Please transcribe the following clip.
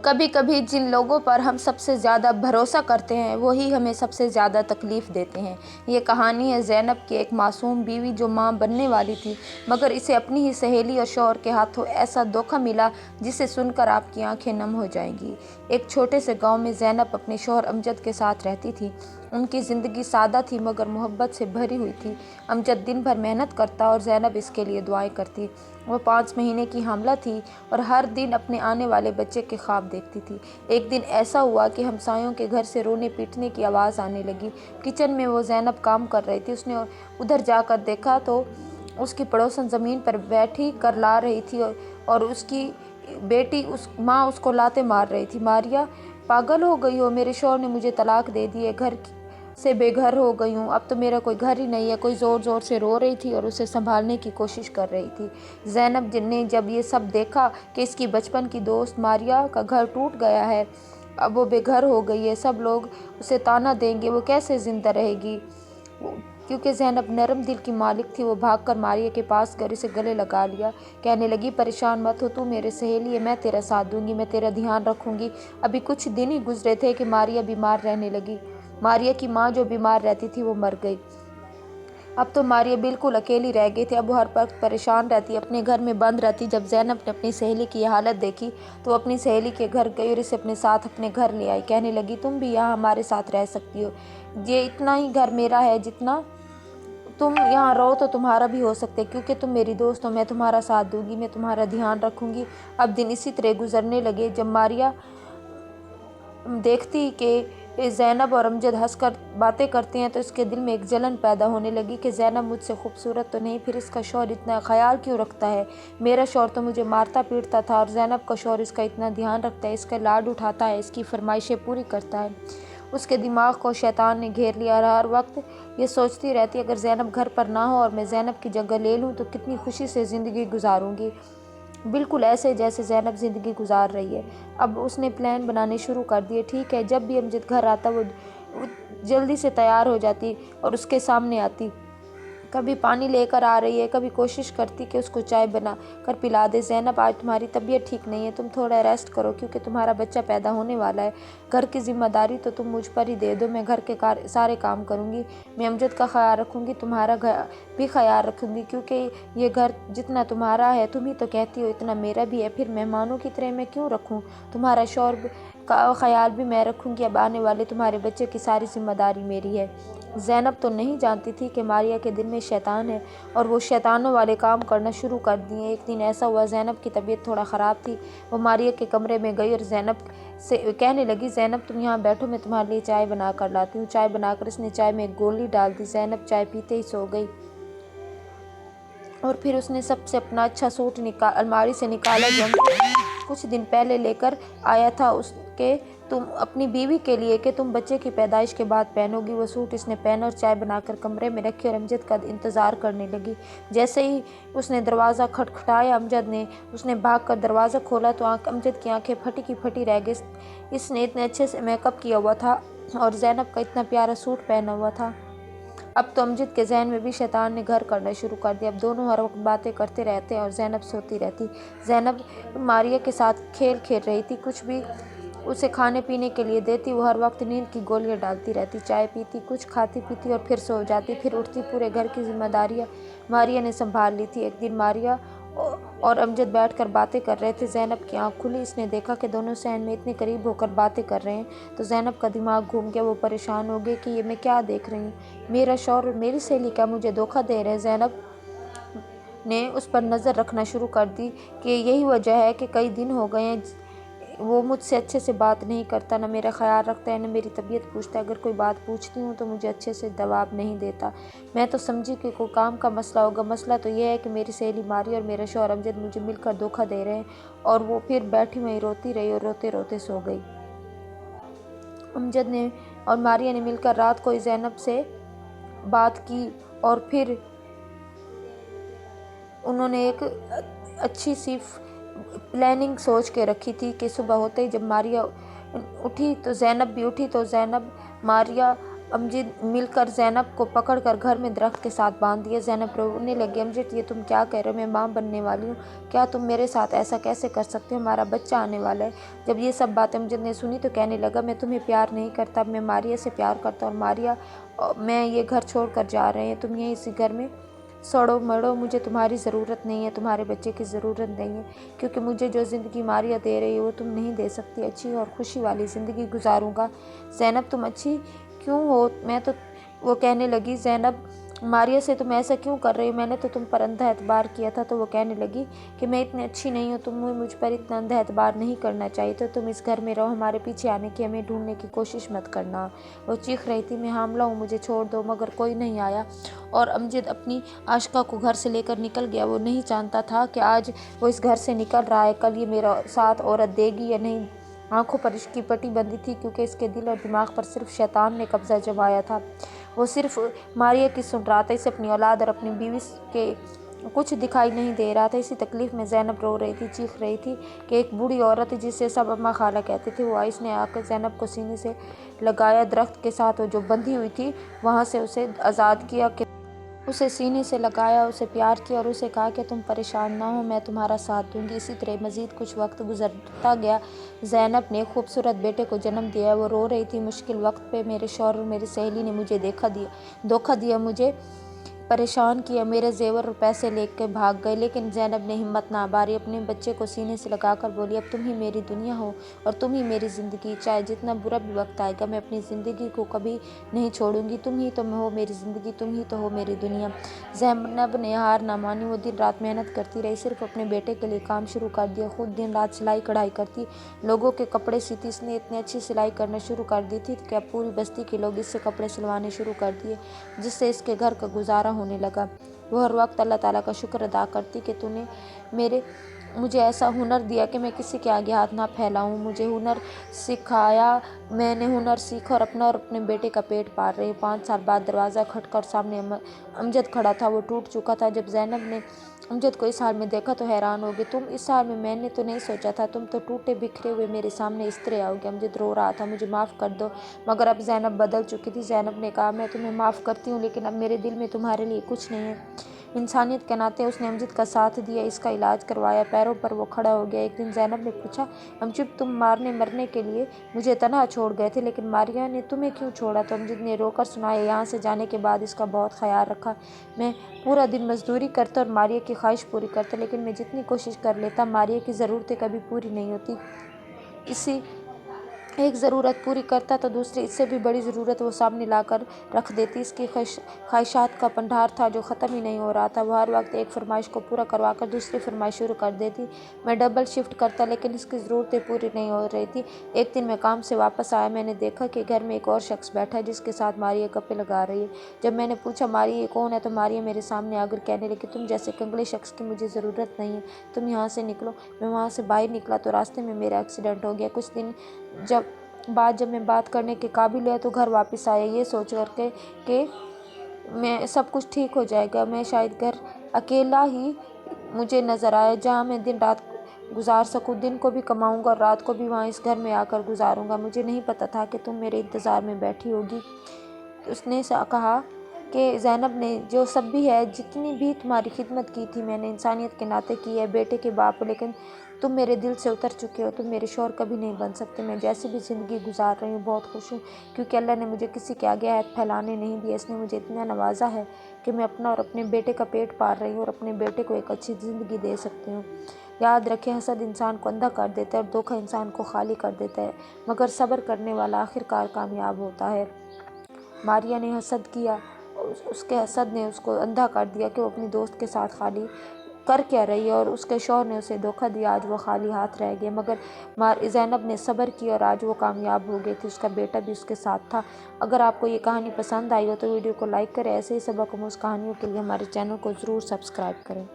کبھی کبھی جن لوگوں پر ہم سب سے زیادہ بھروسہ کرتے ہیں وہی ہمیں سب سے زیادہ تکلیف دیتے ہیں۔ یہ کہانی ہے زینب کی، ایک معصوم بیوی جو ماں بننے والی تھی، مگر اسے اپنی ہی سہیلی اور شوہر کے ہاتھوں ایسا دھوکہ ملا جسے سن کر آپ کی آنکھیں نم ہو جائیں گی۔ ایک چھوٹے سے گاؤں میں زینب اپنے شوہر امجد کے ساتھ رہتی تھی۔ ان کی زندگی سادہ تھی مگر محبت سے بھری ہوئی تھی۔ امجد دن بھر محنت کرتا اور زینب اس کے لیے دعائیں کرتی۔ وہ 5 مہینے کی حاملہ تھی اور ہر دن اپنے آنے والے بچے کے خواب دیکھتی تھی۔ ایک دن ایسا ہوا کہ ہمسایوں کے گھر سے رونے پیٹنے کی آواز آنے لگی۔ کچن میں وہ زینب کام کر رہی تھی۔ اس نے ادھر جا کر دیکھا تو اس کی پڑوسن زمین پر بیٹھی کرلا رہی تھی اور اس کی بیٹی ماں اس کو لاتیں مار رہی تھی۔ ماریا، پاگل ہو گئی ہو؟ میرے شوہر نے مجھے طلاق دے دی ہے، گھر سے بے گھر ہو گئی ہوں، اب تو میرا کوئی گھر ہی نہیں ہے۔ کوئی زور زور سے رو رہی تھی اور اسے سنبھالنے کی کوشش کر رہی تھی۔ زینب نے جب یہ سب دیکھا کہ اس کی بچپن کی دوست ماریا کا گھر ٹوٹ گیا ہے، اب وہ بے گھر ہو گئی ہے، سب لوگ اسے طعنہ دیں گے، وہ کیسے زندہ رہے گی؟ کیونکہ زینب نرم دل کی مالک تھی، وہ بھاگ کر ماریا کے پاس گئی، اسے گلے لگا لیا، کہنے لگی پریشان مت ہو، تو میرے سہیلی ہے، میں تیرا ساتھ دوں گی، میں تیرا دھیان رکھوں گی۔ ابھی کچھ دن ہی گزرے تھے کہ ماریا بیمار رہنے لگی۔ ماریا کی ماں جو بیمار رہتی تھی وہ مر گئی۔ اب تو ماریا بالکل اکیلی رہ گئی تھی۔ اب وہ ہر وقت پریشان رہتی، اپنے گھر میں بند رہتی۔ جب زینب نے اپنی سہیلی کی یہ حالت دیکھی تو وہ اپنی سہیلی کے گھر گئی اور اسے اپنے ساتھ اپنے گھر لے آئی۔ کہنے لگی تم بھی یہاں ہمارے ساتھ رہ سکتی ہو، یہ اتنا ہی گھر میرا ہے، جتنا تم یہاں رہو تو تمہارا بھی ہو سکتا ہے، کیونکہ تم میری دوست ہو، میں تمہارا ساتھ دوں گی، میں تمہارا دھیان رکھوں گی۔ اب دن اسی طرح گزرنے لگے۔ جب ماریا دیکھتی کہ زینب اور امجد ہنس کر باتیں کرتے ہیں تو اس کے دل میں ایک جلن پیدا ہونے لگی کہ زینب مجھ سے خوبصورت تو نہیں، پھر اس کا شوہر اتنا خیال کیوں رکھتا ہے؟ میرا شوہر تو مجھے مارتا پیٹتا تھا اور زینب کا شوہر اس کا اتنا دھیان رکھتا ہے، اس کا لاڈ اٹھاتا ہے، اس کی فرمائشیں پوری کرتا ہے۔ اس کے دماغ کو شیطان نے گھیر لیا اور ہر وقت یہ سوچتی رہتی اگر زینب گھر پر نہ ہو اور میں زینب کی جگہ لے لوں تو کتنی خوشی سے زندگی گزاروں گی، بالکل ایسے جیسے زینب زندگی گزار رہی ہے۔ اب اس نے پلان بنانے شروع کر دیے۔ ٹھیک ہے، جب بھی امجد گھر آتا وہ جلدی سے تیار ہو جاتی اور اس کے سامنے آتی، کبھی پانی لے کر آ رہی ہے، کبھی کوشش کرتی کہ اس کو چائے بنا کر پلا دے۔ زینب آج تمہاری طبیعت ٹھیک نہیں ہے، تم تھوڑا ریسٹ کرو کیونکہ تمہارا بچہ پیدا ہونے والا ہے، گھر کی ذمہ داری تو تم مجھ پر ہی دے دو، میں گھر کے سارے کام کروں گی، میں امجد کا خیال رکھوں گی، تمہارا بھی خیال رکھوں گی، کیونکہ یہ گھر جتنا تمہارا ہے تم ہی تو کہتی ہو اتنا میرا بھی ہے، پھر مہمانوں کی طرح میں کیوں رکھوں؟ تمہارا شوہر کا خیال بھی میں رکھوں گی، اب آنے والے تمہارے بچے کی ساری ذمہ داری میری ہے۔ زینب تو نہیں جانتی تھی کہ ماریا کے دل میں شیطان ہے اور وہ شیطانوں والے کام کرنا شروع کر دیے۔ ایک دن ایسا ہوا، زینب کی طبیعت تھوڑا خراب تھی، وہ ماریا کے کمرے میں گئی اور زینب سے کہنے لگی زینب تم یہاں بیٹھو، میں تمہارے لیے چائے بنا کر لاتی ہوں۔ چائے بنا کر اس نے چائے میں ایک گولی ڈال دی۔ زینب چائے پیتے ہی سو گئی اور پھر اس نے سب سے اپنا اچھا سوٹ الماری سے نکالا جو کچھ دن پہلے لے کر آیا تھا اس کے تم اپنی بیوی کے لیے کہ تم بچے کی پیدائش کے بعد پہنو گی۔ وہ سوٹ اس نے پہنا اور چائے بنا کر کمرے میں رکھی اور امجد کا انتظار کرنے لگی۔ جیسے ہی اس نے دروازہ کھٹکھٹایا امجد نے، اس نے بھاگ کر دروازہ کھولا تو امجد کی آنکھیں پھٹی کی پھٹی رہ گئی۔ اس نے اتنے اچھے سے میک اپ کیا ہوا تھا اور زینب کا اتنا پیارا سوٹ پہنا ہوا تھا۔ اب تو امجد کے ذہن میں بھی شیطان نے گھر کرنا شروع کر دیا۔ اب دونوں ہر وقت باتیں کرتے رہتے اور زینب سوتی رہتی۔ زینب ماریا کے ساتھ کھیل کھیل رہی تھی، کچھ بھی اسے کھانے پینے کے لیے دیتی، وہ ہر وقت نیند کی گولیاں ڈالتی رہتی، چائے پیتی، کچھ کھاتی پیتی اور پھر سو جاتی، پھر اٹھتی۔ پورے گھر کی ذمہ داریاں ماریا نے سنبھال لی تھی۔ ایک دن ماریا اور امجد بیٹھ کر باتیں کر رہے تھے۔ زینب کی آنکھ کھلی، اس نے دیکھا کہ دونوں صحن میں اتنے قریب ہو کر باتیں کر رہے ہیں تو زینب کا دماغ گھوم گیا، وہ پریشان ہو گئی کہ یہ میں کیا دیکھ رہی ہوں، میرا شوہر اور میری سہیلی کیا مجھے دھوکہ دے رہے ہیں؟ زینب نے اس پر نظر رکھنا شروع کر دی کہ یہی وجہ ہے کہ کئی دن ہو گئے ہیں وہ مجھ سے اچھے سے بات نہیں کرتا، نہ میرا خیال رکھتا ہے، نہ میری طبیعت پوچھتا ہے، اگر کوئی بات پوچھتی ہوں تو مجھے اچھے سے جواب نہیں دیتا۔ میں تو سمجھی کہ کوئی کام کا مسئلہ ہوگا، مسئلہ تو یہ ہے کہ میری سہیلی ماریا اور میرا شوہر امجد مجھے مل کر دھوکہ دے رہے ہیں۔ اور وہ پھر بیٹھی وہیں روتی رہی اور روتے روتے سو گئی۔ امجد نے اور ماریا نے مل کر رات کو زینب سے بات کی اور پھر انہوں نے ایک اچھی سی پلاننگ سوچ کے رکھی تھی کہ صبح ہوتے ہی جب ماریا اٹھی تو زینب بھی اٹھی، تو زینب، ماریا अमजद मिलकर ज़ैनब को पकड़कर घर में दरख्त के साथ बांध दिया। ज़ैनब रोने लगी। अमजद, ये तुम क्या कह रहे हो? मैं माँ बनने वाली हूँ, क्या तुम मेरे साथ ऐसा कैसे कर सकते हो? हमारा बच्चा आने वाला है। जब ये सब बातें अमजद ने सुनी तो कहने लगा, मैं तुम्हें प्यार नहीं करता, मैं मारिया से प्यार करता हूँ, और मारिया मैं ये घर छोड़ कर जा रहे हैं। तुम यहीं इसी घर में सड़ो मरो, मुझे तुम्हारी ज़रूरत नहीं है, तुम्हारे बच्चे की ज़रूरत नहीं है, क्योंकि मुझे जो ज़िंदगी मारिया दे रही है वो तुम नहीं दे सकती। अच्छी और खुशी वाली ज़िंदगी गुजारूंगा। ज़ैनब, तुम अच्छी क्यों हो? मैं तो वो कहने लगी, ज़ैनब मारिया से तुम ऐसा क्यों कर रही हो? मैंने तो तुम पर अंधा एतबार किया था। तो वो कहने लगी कि मैं इतनी अच्छी नहीं हूँ, तुम्हें मुझ पर इतना अंधा एतबार नहीं करना चाहिए, तो तुम इस घर में रहो, हमारे पीछे आने की, हमें ढूंढने की कोशिश मत करना। वो चीख रही थी, मैं हामला हूँ, मुझे छोड़ दो, मगर कोई नहीं आया। और अमजद अपनी आशिका को घर से लेकर निकल गया। वो नहीं जानता था कि आज वो इस घर से निकल रहा है, कल ये मेरा साथ औरत देगी या नहीं। आंखों पर इसकी पट्टी बंधी थी, क्योंकि इसके दिल और दिमाग पर सिर्फ शैतान ने कब्जा जमाया था। वो सिर्फ मारिया की सुन रहा था। इसे अपनी औलाद और अपनी बीवी के कुछ दिखाई नहीं दे रहा था। इसी तकलीफ में ज़ैनब रो रही थी, चीख रही थी कि एक बूढ़ी औरत जिसे सब अम्मा खाला कहते थे, वो आई। इसने आकर ज़ैनब को सीने से लगाया दरख्त के साथ, और जो बंधी हुई थी वहाँ से उसे आज़ाद किया, कि उसे सीने से लगाया, उसे प्यार किया और उसे कहा कि तुम परेशान ना हो, मैं तुम्हारा साथ दूंगी। इसी तरह मज़ीद कुछ वक्त गुजरता गया। ज़ैनब ने खूबसूरत बेटे को जन्म दिया। वो रो रही थी, मुश्किल वक्त पे मेरे शौहर और मेरी सहेली ने मुझे धोखा दिया, मुझे परेशान किया, मेरे जेवर और पैसे लेकर भाग गए। लेकिन ज़ैनब ने हिम्मत ना हारी, अपने बच्चे को सीने से लगाकर बोली, अब तुम ही मेरी दुनिया हो और तुम ही मेरी ज़िंदगी। चाहे जितना बुरा भी वक्त आएगा, मैं अपनी ज़िंदगी को कभी नहीं छोड़ूंगी। तुम ही तो हो मेरी ज़िंदगी, तुम ही तो हो मेरी दुनिया। ज़ैनब ने हार ना मानी। वो दिन रात मेहनत करती रही, सिर्फ अपने बेटे के लिए काम शुरू कर दिया। खुद दिन रात सिलाई कढ़ाई करती, लोगों के कपड़े सीती। इसने इतनी अच्छी सिलाई करना शुरू कर दी थी कि अब पूरी बस्ती के लोग इससे कपड़े सिलवाने शुरू कर दिए, जिससे इसके घर का गुजारा होने लगा। वो हर वक्त अल्लाह ताला का शुक्र अदा करती कि तूने मुझे ऐसा हुनर दिया कि मैं किसी के आगे हाथ ना फैलाऊं। मुझे हुनर सिखाया, मैंने हुनर सीखा और अपने बेटे का पेट पाल रही हूँ। 5 साल बाद दरवाज़ा खटकर सामने अमजद खड़ा था। वो टूट चुका था। जब ज़ैनब ने अमजद को इस हाल में देखा तो हैरान हो गई। तुम इस हाल में? मैंने तो नहीं सोचा था, तुम तो टूटे बिखरे हुए मेरे सामने इस तरह आओगे। अमजद रो रहा था, मुझे माफ़ कर दो। मगर अब ज़ैनब बदल चुकी थी। ज़ैनब ने कहा, मैं तुम्हें माफ़ करती हूँ, लेकिन अब मेरे दिल में तुम्हारे लिए कुछ नहीं है। इंसानियत के नाते उसने अमजद का साथ दिया, इसका इलाज करवाया, पैरों पर वो खड़ा हो गया। एक दिन ज़ैनब ने पूछा, अमजद, तुम मारने मरने के लिए मुझे तनहा छोड़ गए थे, लेकिन मारिया ने तुम्हें क्यों छोड़ा? तो अमजद ने रोकर सुनाया, यहाँ से जाने के बाद इसका बहुत ख्याल रखा। मैं पूरा दिन मजदूरी करता और मारिया की ख्वाहिश पूरी करता, लेकिन मैं जितनी कोशिश कर लेता, मारिया की ज़रूरतें कभी पूरी नहीं होती। इसी एक ज़रूरत पूरी करता तो दूसरी इससे भी बड़ी ज़रूरत वो सामने लाकर रख देती। इसकी ख्वाहिशात का भंडार था जो ख़त्म ही नहीं हो रहा था। वह हर वक्त एक फरमाइश को पूरा करवा कर दूसरी फरमाइश शुरू कर देती। मैं डबल शिफ्ट करता, लेकिन इसकी ज़रूरतें पूरी नहीं हो रही थी। एक दिन मैं काम से वापस आया, मैंने देखा कि घर में एक और शख्स बैठा है, जिसके साथ मारिया गप्पे लगा रही है। जब मैंने पूछा, मारिया ये कौन है, तो मारिया मेरे सामने आकर कहने लगी, तुम जैसे कंगले शख्स की मुझे ज़रूरत नहीं है, तुम यहाँ से निकलो। मैं वहाँ से बाहर निकला तो रास्ते में मेरा एक्सीडेंट हो गया। कुछ दिन जब मैं बात करने के काबिल हुआ तो घर वापस आया, ये सोच कर के कि मैं सब कुछ ठीक हो जाएगा। मैं शायद घर अकेला ही मुझे नज़र आया, जहाँ मैं दिन रात गुजार सकूँ। दिन को भी कमाऊँगा और रात को भी वहाँ इस घर में आकर गुजारूँगा। मुझे नहीं पता था कि तुम मेरे इंतज़ार में बैठी होगी। उसने कहा कि ज़ैनब ने जो सब भी है, जितनी भी तुम्हारी खिदमत की थी, मैंने इंसानियत के नाते की है, बेटे के बाप हो, लेकिन तुम मेरे दिल से उतर चुके हो, तुम मेरे शौहर कभी नहीं बन सकते। मैं जैसी भी ज़िंदगी गुजार रही हूँ बहुत खुश हूँ, क्योंकि अल्लाह ने मुझे किसी के आगे हाथ फैलाने नहीं दिया। इसने मुझे इतना नवाजा है कि मैं अपना और अपने बेटे का पेट पाल रही हूँ और अपने बेटे को एक अच्छी ज़िंदगी दे सकती हूँ। याद रखें, हसद इंसान को अंधा कर देता है और धोखा इंसान को खाली कर देता है, मगर सब्र करने वाला आखिरकार कामयाब होता है। मारिया ने हसद किया, उसके हसद ने उसको अंधा कर दिया कि वो अपनी दोस्त के साथ खाली कर क्या रही है, और उसके शौहर ने उसे धोखा दिया। आज वो खाली हाथ रह गया, मगर ज़ैनब ने सब्र किया और आज वो कामयाब हो गई थी। उसका बेटा भी उसके साथ था। अगर आपको ये कहानी पसंद आई हो तो वीडियो को लाइक करें। ऐसे ही सबक आमूज़ कहानियों के लिए हमारे चैनल को ज़रूर सब्सक्राइब करें।